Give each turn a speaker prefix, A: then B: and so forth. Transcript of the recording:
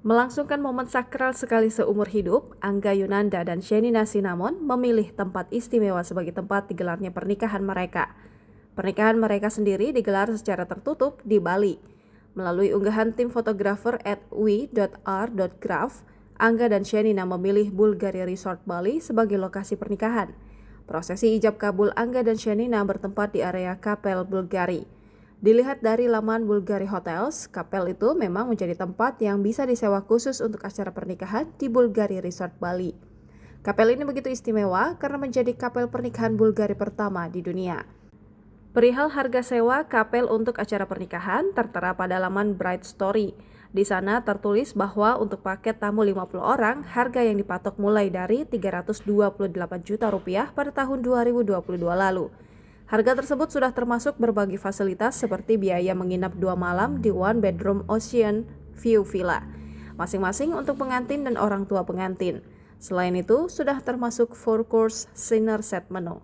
A: Melangsungkan momen sakral sekali seumur hidup, Angga Yunanda dan Shenina Cinnamon memilih tempat istimewa sebagai tempat digelarnya pernikahan mereka. Pernikahan mereka sendiri digelar secara tertutup di Bali. Melalui unggahan tim fotografer @wi.r.graph, Angga dan Shenina memilih Bvlgari Resort Bali sebagai lokasi pernikahan. Prosesi ijab kabul Angga dan Shenina bertempat di area kapel Bvlgari. Dilihat dari laman Bvlgari Hotels, kapel itu memang menjadi tempat yang bisa disewa khusus untuk acara pernikahan di Bvlgari Resort Bali. Kapel ini begitu istimewa karena menjadi kapel pernikahan Bvlgari pertama di dunia. Perihal harga sewa kapel untuk acara pernikahan tertera pada laman Bright Story. Di sana tertulis bahwa untuk paket tamu 50 orang, harga yang dipatok mulai dari Rp328 juta pada tahun 2022 lalu. Harga tersebut sudah termasuk berbagai fasilitas seperti biaya menginap 2 malam di one bedroom ocean view villa, masing-masing untuk pengantin dan orang tua pengantin. Selain itu, sudah termasuk 4 course dinner set menu.